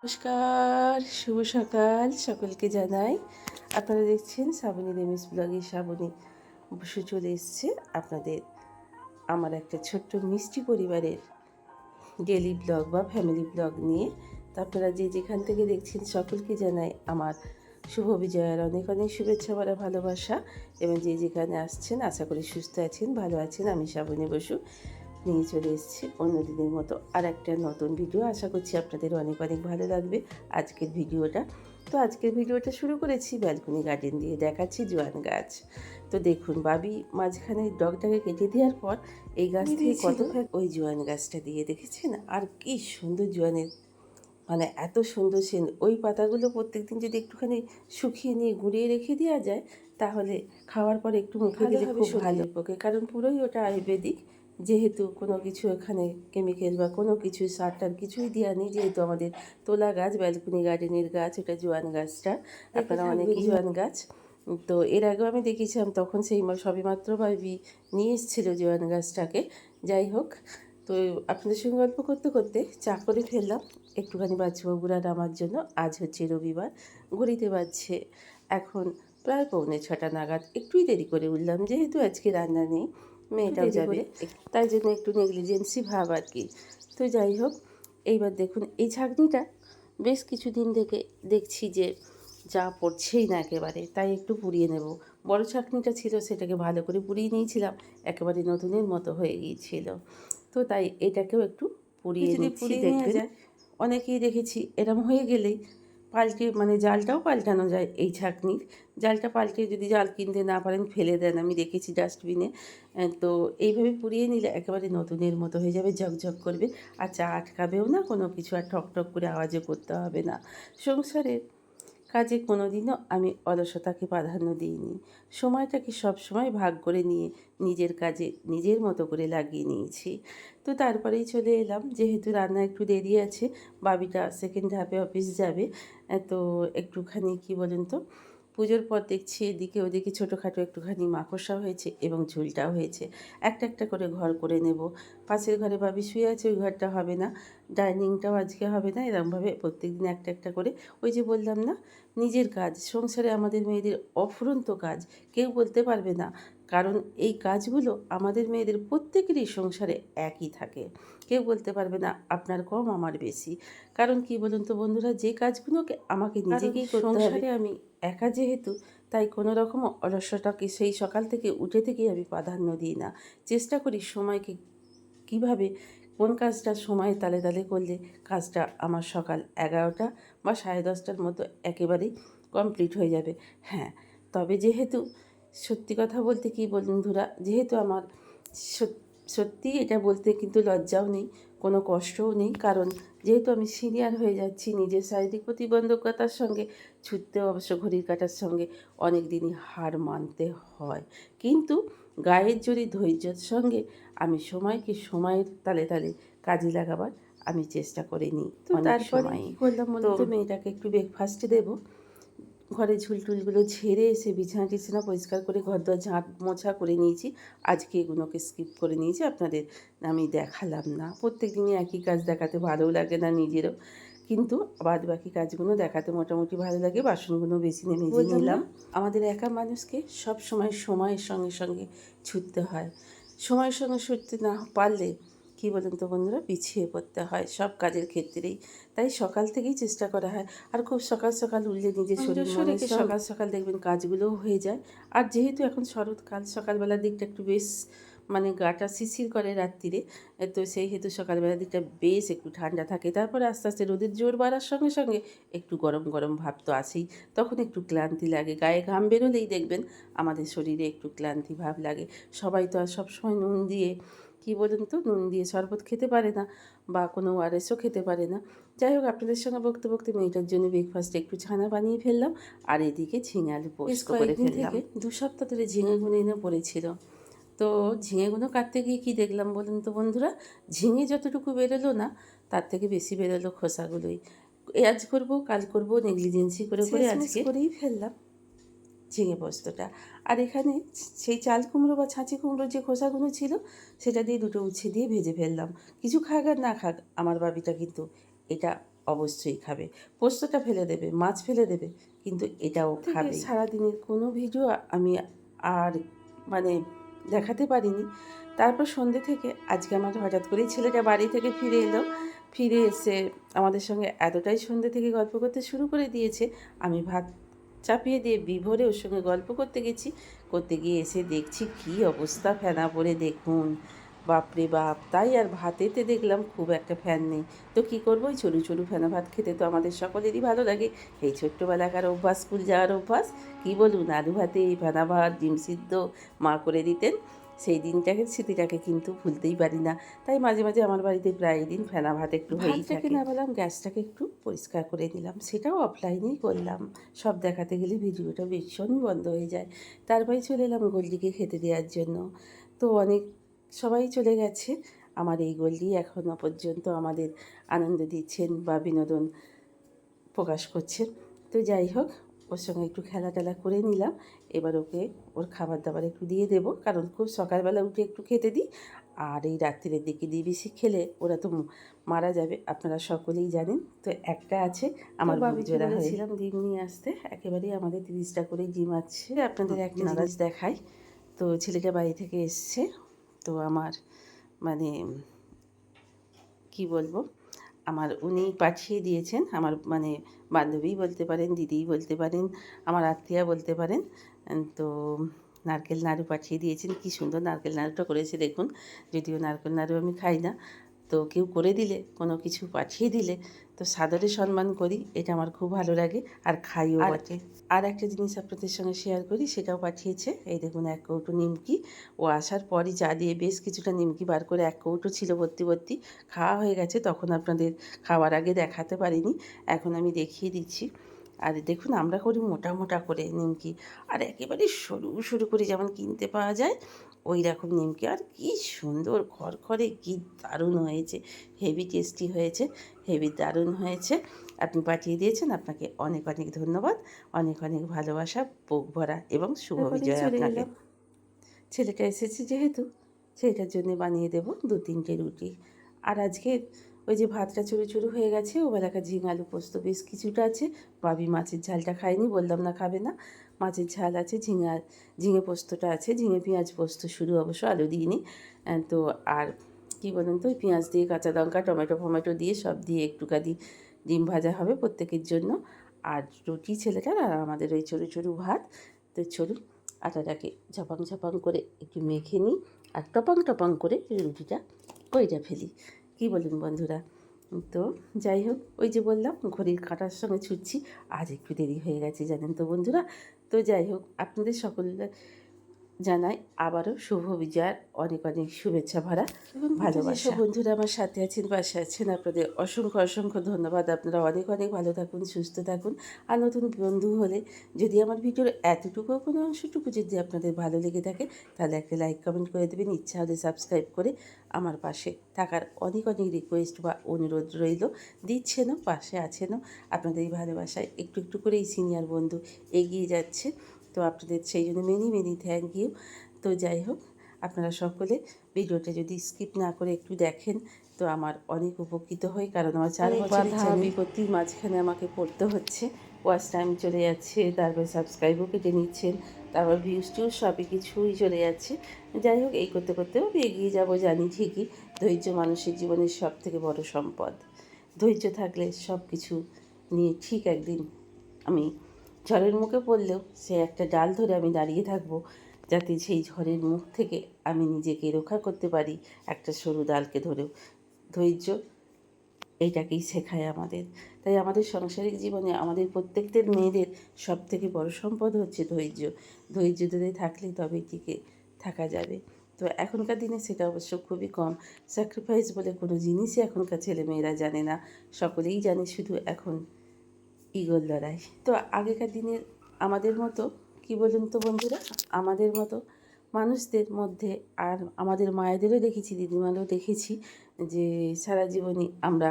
নমস্কার, শুভ সকাল সকলকে জানাই। আপনারা দেখছেন শ্রাবণী রেমিস ব্লগে শ্রাবণী বসে চলে এসছে আপনাদের আমার একটা ছোট্ট মিষ্টি পরিবারের ডেলি ব্লগ বা ফ্যামিলি ব্লগ নিয়ে। তো আপনারা যে যেখান থেকে দেখছেন সকলকে জানাই আমার শুভ বিজয়ের অনেক অনেক শুভেচ্ছা ভরা ভালোবাসা, এবং যে যেখানে আসছেন আশা করি সুস্থ আছেন, ভালো আছেন। আমি শ্রাবণী বসু নিয়ে চলে এসেছি অন্যদিনের মতো আর একটা নতুন ভিডিও। আশা করছি আপনাদের অনেক অনেক ভালো লাগবে আজকের ভিডিওটা। তো আজকের ভিডিওটা শুরু করেছি ব্যালকনি গার্ডেন দিয়ে, দেখাচ্ছি জোয়ান গাছ। তো দেখুন, বাবি মাঝখানে ডগটাকে কেটে দেওয়ার পর এই গাছ থেকে কত ওই জোয়ান গাছটা দিয়ে, দেখেছেন? আর কি সুন্দর জোয়ানের, মানে এত সুন্দর সেন। ওই পাতাগুলো প্রত্যেকদিন যদি একটুখানি শুকিয়ে নিয়ে গুঁড়িয়ে রেখে দেওয়া যায়, তাহলে খাওয়ার পর একটু মুখে দিলে খুব ভালো পক্ষে, কারণ পুরোই ওটা আয়ুর্বেদিক। যেহেতু কোনো কিছু এখানে কেমিক্যাল বা কোনো কিছু সার টার কিছুই দেওয়া নেই, যেহেতু আমাদের তোলা গাছ, ব্যালকনি গার্ডেনের গাছ, ওটা জোয়ান গাছটা। আপনারা অনেকেই জোয়ান গাছ, তো এর আগেও আমি দেখেছিলাম, তখন সেই সবেমাত্র ভাবি নিয়ে এসেছিলো জোয়ান গাছটাকে। যাই হোক, তো আপনাদের সঙ্গে গল্প করতে করতে চা করে ফেললাম একটুখানি বাচ্চাবাবুরা নামার জন্য। আজ হচ্ছে রবিবার, ঘড়িতে বাজছে এখন প্রায় 6:45 নাগাদ। একটুই দেরি করে উঠলাম, যেহেতু আজকে রান্না নেই, মেয়েটাও যাবে, তাই জন্য একটু নেগলিজেন্সি ভাব আর কি। তো যাই হোক, এইবার দেখুন এই ছাঁকনিটা বেশ কিছুদিন থেকে দেখছি যে যা পড়ছেই না একেবারে, তাই একটু পুড়িয়ে নেব। বড় ছাঁকনিটা ছিল, সেটাকে ভালো করে পুড়িয়ে নিয়েছিলাম, একেবারে নতুনের মতো হয়ে গিয়েছিল। তো তাই এটাকেও একটু পুড়িয়ে নিচ্ছি, দেখবেন। অনেকেই দেখেছি এরম হয়ে গেলেই পাল্টে, মানে জালটাও পাল্টানো যায় এই ছাঁকনির। জালটা পাল্টে যদি জাল কিনতে না পারেন ফেলে দেন, আমি দেখেছি ডাস্টবিনে। তো এইভাবে পুড়িয়ে নিলে একেবারে নতুনের মতো হয়ে যাবে, ঝকঝক করবে, আর চা আটকাবেও না, কোনো কিছু আর ঠক ঠক করে আওয়াজও করতে হবে না। সংসারের কাজে কোনো দিনও আমি অলসতাকে প্রাধান্য দিইনি। সময়টাকে সবসময় ভাগ করে নিয়ে নিজের কাজে নিজের মতো করে লাগিয়ে নিয়েছি। তো তারপরেই চলে এলাম, যেহেতু রান্না একটু দেরি আছে, বাবিটা সেকেন্ড হাফে অফিস যাবে। তো একটুখানি কি বলুন তো, পুজোর পর দেখছি এদিকে ওদিকে ছোটোখাটো একটুখানি মাকড়সা হয়েছে এবং ঝুলটাও হয়েছে। একটা একটা করে ঘর করে নেব। পাশের ঘরে বাবি শুয়ে আছে, ওই ঘরটা হবে না, ডাইনিংটাও আজকে হবে না। এরকমভাবে প্রত্যেকদিন একটা একটা করে, ওই যে বললাম না, নিজের কাজ সংসারে আমাদের মেয়েদের অফুরন্ত কাজ, কেউ বলতে পারবে না। কারণ এই কাজগুলো আমাদের মেয়েদের প্রত্যেকেরই সংসারে একই থাকে, কেউ বলতে পারবে না আপনার কম আমার বেশি। কারণ কি বলুন তো বন্ধুরা, যে কাজগুলোকে আমাকে নিজেকেই করতে হবে, আমি একা যেহেতু, তাই কোনো রকম অলসতাকে সেই সকাল থেকে উঠে থেকেই আমি প্রাধান্য দিই না। চেষ্টা করি সময়কে কিভাবে কোন কাজটা সময় তালে তালে করলে কাজটা আমার সকাল 11টা বা 10:30টার মতো একেবারেই কমপ্লিট হয়ে যাবে। হ্যাঁ, তবে যেহেতু সত্যি কথা বলতে কি বন্ধুরা, যেহেতু আমার সত্যি এটা বলতে কিন্তু লজ্জাও নেই, কোনো কষ্টও নেই, কারণ যেহেতু আমি সিনিয়র হয়ে যাচ্ছি, নিজের শারীরিক প্রতিবন্ধকতার সঙ্গে ছুটতে অবশ্য ঘড়ির কাঁটার সঙ্গে অনেক দিনই হার মানতে হয়, কিন্তু গায়ের জোরে ধৈর্যের সঙ্গে আমি সময়কে সময়ের তালে তালে কাজে লাগাবার আমি চেষ্টা করে নিই। তো তারপরে কী করলাম বলুন তো, মেয়েটাকে একটু ব্রেকফাস্টে দেবো। ঘরে ঝুলটুলগুলো ঝেড়ে এসে বিছানা টিছানা পরিষ্কার করে ঘর দর ঝাঁট মোছা করে নিয়েছি। আজকে এগুলোকে স্কিপ করে নিয়েছি, আপনাদের আমি দেখালাম না। প্রত্যেক দিনই একই কাজ দেখাতে ভালোও লাগে না নিজেরও, কিন্তু বাদ বাকি কাজগুলো দেখাতে মোটামুটি ভালো লাগে। বাসনগুলো বেসিনে মেজে নিলাম। আমাদের একা মানুষকে সব সময় সময়ের সঙ্গে সঙ্গে ছুটতে হয়। সময়ের সঙ্গে ছুটতে না পারলে কী বলুন তো বন্ধুরা, পিছিয়ে পড়তে হয় সব কাজের ক্ষেত্রেই। তাই সকাল থেকেই চেষ্টা করা হয়। আর খুব সকাল সকাল উঠলে নিজের শরীর মনে সকাল সকাল দেখবেন কাজগুলোও হয়ে যায়। আর যেহেতু এখন শরৎকাল, সকালবেলার দিকটা একটু বেশ, মানে গাটা শিরশির করে রাত্রিরে, তো সেই হেতু সকালবেলার দিকটা বেশ একটু ঠান্ডা থাকে। তারপরে আস্তে আস্তে রোদের জোর বাড়ার সঙ্গে সঙ্গে একটু গরম গরম ভাব তো আসেই, তখন একটু ক্লান্তি লাগে। গায়ে ঘাম বেরোলেই দেখবেন আমাদের শরীরে একটু ক্লান্তি ভাব লাগে। সবাই তো আর সবসময় নুন দিয়ে, কী বলুন তো, নুন দিয়ে শরবত খেতে পারে না, বা কোনো ওআরএসও খেতে পারে না। যাই হোক, আপনাদের সঙ্গে বকতে বকতে মেয়েটার জন্য ব্রেকফাস্টে একটু ছানা বানিয়ে ফেললাম, আর এদিকে ঝিঙে আলু পোস্ত করে ফেললাম। 2 সপ্তাহ ধরে ঝিঙেগুলো এনে পড়েছিল, তো ঝিঙেগুলো কাটতে গিয়ে কী দেখলাম বলুন তো বন্ধুরা, ঝিঙে যতটুকু বেরোলো না, তার থেকে বেশি বেরোলো খোসাগুলোই। আজ করবো কাল করবো নেগলিজেন্সি করে করে আজকে করেই ফেললাম ঝিঙে পোস্তটা। আর এখানে সেই চাল কুমড়ো বা ছাঁচি কুমড়োর যে খোসাগুলো ছিল, সেটা দিয়ে দুটো উচ্ছে দিয়ে ভেজে ফেললাম। কিছু খাক আর না খাক, আমার বাবিটা কিন্তু এটা অবশ্যই খাবে। পোস্তটা ফেলে দেবে, মাছ ফেলে দেবে, কিন্তু এটাও খাবে। সারাদিনের কোনো ভিডিও আমি আর মানে দেখাতে পারিনি। তারপর সন্ধ্যে থেকে আজকে আমার হঠাৎ করেই ছেলেটা বাড়ি থেকে ফিরে এলো। ফিরে এসে আমাদের সঙ্গে এতটাই সন্ধ্যে থেকে গল্প করতে শুরু করে দিয়েছে, আমি ভাত চাপিয়ে দিয়ে বিভোরে ওর সঙ্গে গল্প করতে গেছি। করতে গিয়ে এসে দেখছি কী অবস্থা, ফেনা পড়ে দেখুন, বাপরে বাপ। তাই আর ভাতেতে দেখলাম খুব একটা ফ্যান নেই, তো কী করবো, ওই চড়ু চড়ু ফেনা ভাত খেতে তো আমাদের সকলেরই ভালো লাগে। এই ছোট্টোবেলাকার অভ্যাস, স্কুল যাওয়ার অভ্যাস, কী বলুন, আলু ভাতে ফেনা ভাত, ডিম সিদ্ধ মা করে দিতেন। সেই দিনটাকে, স্মৃতিটাকে কিন্তু ভুলতেই পারি না। তাই মাঝে মাঝে আমার বাড়িতে প্রায় দিন ফেনা ভাত একটু হয়েই থাকে। না বললাম, গ্যাসটাকে একটু পরিষ্কার করে নিলাম, সেটাও অফলাইনেই করলাম। সব দেখাতে গেলে ভিডিওটা ভীষণই বন্ধ হয়ে যায়। তারপরে চলে এলাম গোল্ডিকে খেতে দেওয়ার জন্য। তো অনেক সবাই চলে গেছে, আমার এই গোল্ডি এখনও পর্যন্ত আমাদের আনন্দ দিচ্ছেন বা বিনোদন প্রকাশ করছেন। তো যাই হোক, ওর সঙ্গে একটু খেলা টেলা করে নিলাম। এবার ওকে ওর খাবার দাবার একটু দিয়ে দেবো, কারণ খুব সকালবেলা উঠে একটু খেতে দিই, আর এই রাত্রির দিকে দিয়ে বেশি খেলে ওরা তো মারা যাবে, আপনারা সকলেই জানেন। তো একটা আছে আমার বাবিকে বলেছিলাম ডিম নিয়ে আসতে, একেবারেই আমাদের 30টা করে ডিম আছে। আপনাদের একটা জিনিস দেখাই। তো ছেলেটা বাড়ি থেকে এসছে, তো আমার মানে কি বলবো, আমার উনি পাঠিয়ে দিয়েছেন, আমার মানে বান্ধবী বলতে পারেন, দিদিই বলতে পারেন, আমার আত্মীয়া বলতে পারেন। তো নারকেল নাড়ু পাঠিয়ে দিয়েছেন, কি সুন্দর নারকেল নাড়ুটা করেছে দেখুন। যদিও নারকেল নাড়ু আমি খাই না, তো কেউ করে দিলে, কোনো কিছু পাঠিয়ে দিলে তো সাদরে সম্মান করি, এটা আমার খুব ভালো লাগে, আর খাইও বটে। আর একটা জিনিস আপনাদের সঙ্গে শেয়ার করি, সেটাও পাঠিয়েছে। এই দেখুন, 1 কৌটো নিমকি। ও আসার পরই চা দিয়ে বেশ কিছুটা নিমকি বার করে, 1 কৌটো ছিল ভর্তি ভর্তি, খাওয়া হয়ে গেছে। তখন আপনাদের খাওয়ার আগে দেখাতে পারিনি, এখন আমি দেখিয়ে দিচ্ছি। আর দেখুন, আমরা করি মোটা মোটা করে নিমকি, আর একেবারে সরু সরু করে যেমন কিনতে পাওয়া যায় ওই রকম নিমকি। আর কি সুন্দর খড়খড়ে, কি দারুণ হয়েছে, হেভি টেস্টি হয়েছে, হেভি দারুণ হয়েছে। আপনি পাঠিয়ে দিয়েছেন, আপনাকে অনেক অনেক ধন্যবাদ, অনেক অনেক ভালোবাসা, বুক ভরা এবং শুভ বিজয় আপনাকে। ছেলেটা এসেছে যেহেতু, ছেলেটার জন্য বানিয়ে দেবো 2-3টে রুটি। আর আজকে ওই যে ভাতটা চুরু চুরু হয়ে গেছে, ওবেলাকার ঝিঙে আলু পোস্ত বেশ কিছুটা আছে। বাবি মাছের ঝালটা খায়নি, বললাম না খাবে না। মাছের ঝাল আছে, ঝিঙে পোস্তটা আছে, ঝিঙে পেঁয়াজ পোস্ত শুধু, অবশ্য আলু দিইনি। তো আর কি বলুন তো, ওই পেঁয়াজ দিয়ে, কাঁচা লঙ্কা, টমেটো ফমেটো দিয়ে, সব দিয়ে একটুখানি ডিম ভাজা হবে প্রত্যেকের জন্য। আর রুটি ছেলেটার, আর আমাদের ওই চড়ু চড়ু ভাত। তো চলুন, আটাটাকে ঝপাং ঝপাং করে একটু মেখে নিই, আর টপাং টপাং করে রুটিটা কইটা ফেলি। কী বলুন বন্ধুরা? তো যাই হোক, ওই যে বললাম ঘড়ির কাঁটার সঙ্গে ছুটছি, আজ একটু দেরি হয়ে গেছে জানেন তো বন্ধুরা। তো যাই হোক, আপনাদের সকলের জানাই আবারও শুভ বিজয়ার অনেক অনেক শুভেচ্ছা ভরা ভালোবাসা। বন্ধুরা আমার সাথে আছেন, পাশে আছেন, আপনাদের অসংখ্য অসংখ্য ধন্যবাদ। আপনারা অনেক অনেক ভালো থাকুন, সুস্থ থাকুন। আর নতুন বন্ধু হলে যদি আমার ভিডিওর এতটুকু কোনো অংশটুকু যদি আপনাদের ভালো লেগে থাকে, তাহলে একটা লাইক কমেন্ট করে দেবেন, ইচ্ছা হলে সাবস্ক্রাইব করে আমার পাশে থাকার অনেক অনেক রিকোয়েস্ট বা অনুরোধ রইল। দিচ্ছেনও, পাশে আছেনও, আপনাদের এই ভালোবাসায় একটু একটু করে এই সিনিয়র বন্ধু এগিয়ে যাচ্ছে। তো আপনাদের সেই জন্য মেনি মেনি থ্যাংক ইউ। তো যাই হোক, আপনারা সকলে ভিডিওটা যদি স্কিপ না করে একটু দেখেন তো আমার অনেক উপকৃত হই, কারণ আমার 4 বছর বিপত্তির মাঝখানে আমাকে পড়তে হচ্ছে। ওয়াচ টাইম চলে যাচ্ছে, তারপর সাবস্ক্রাইবও কেটে নিচ্ছেন, তারপর ভিউজ টিউজ সবই কিছুই চলে যাচ্ছে। যাই হোক, এই করতে করতেও আমি এগিয়ে যাবো জানি ঠিকই। ধৈর্য মানুষের জীবনের সব থেকে বড় সম্পদ। ধৈর্য থাকলে সব কিছু নিয়ে ঠিক একদিন আমি ঝড়ের মুখে পড়লেও সে একটা ডাল ধরে আমি দাঁড়িয়ে থাকবো, যাতে সেই ঝড়ের মুখ থেকে আমি নিজেকে রক্ষা করতে পারি একটা সরু ডালকে ধরেও। ধৈর্য এইটাকেই শেখায় আমাদের। তাই আমাদের সাংসারিক জীবনে আমাদের প্রত্যেকদের মেয়েদের সব থেকে বড় সম্পদ হচ্ছে ধৈর্য। ধৈর্য ধরে থাকলে তবেই টিকে থাকা যাবে। তো এখনকার দিনে সেটা অবশ্য খুবই কম। স্যাক্রিফাইস বলে কোনো জিনিসই এখনকার ছেলেমেয়েরা জানে না, সকলেই জানে শুধু এখন ঈগল লড়াই। তো আগেকার দিনের আমাদের মতো, কি বলুন তো বন্ধুরা, আমাদের মতো মানুষদের মধ্যে, আর আমাদের মায়েদেরও দেখেছি, দিদিমারও দেখেছি, যে সারা জীবনই আমরা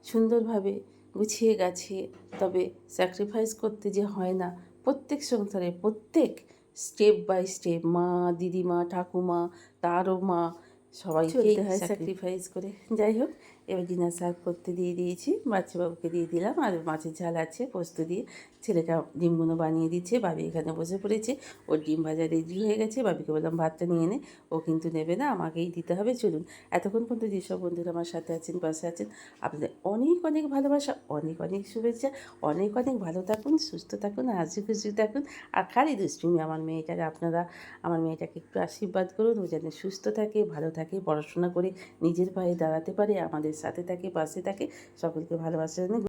সুন্দরভাবে গুছিয়ে গাছিয়ে, তবে স্যাক্রিফাইস করতে যে হয় না, প্রত্যেক সংসারে প্রত্যেক স্টেপ বাই স্টেপ, মা, দিদিমা, ঠাকুমা, তারও মা, সবাইকেই হয় স্যাক্রিফাইস করে। যাই হোক, এবার ডিনার সার্ভ করতে দিয়ে দিয়েছি, বাচ্চাবাবুকে দিয়ে দিলাম। আর মাছের ঝাল আছে পোস্ত দিয়ে। ছেলেটা ডিমগুলো বানিয়ে দিচ্ছে, বাবি এখানে বসে পড়েছে। ওর ডিম ভাজা রেডি হয়ে গেছে। বাবিকে বললাম ভাতটা নিয়ে নে, ও কিন্তু নেবে না, আমাকেই দিতে হবে। চলুন, এতক্ষণ পর্যন্ত যেসব বন্ধুরা আমার সাথে আছেন, পাশে আছেন, আপনাদের অনেক অনেক ভালোবাসা, অনেক অনেক শুভেচ্ছা। অনেক অনেক ভালো থাকুন, সুস্থ থাকুন, হাসি খুশি থাকুন। আর খালি দুষ্টুমি আমার মেয়েটাকে আপনারা আমার মেয়েটাকে একটু আশীর্বাদ করুন, ও যেন সুস্থ থাকে, ভালো থাকে, পড়াশোনা করে নিজের পায়ে দাঁড়াতে পারে, আমাদের সাথে থাকে, পাশে থাকে। সকলকে ভালোবাসা জানাই।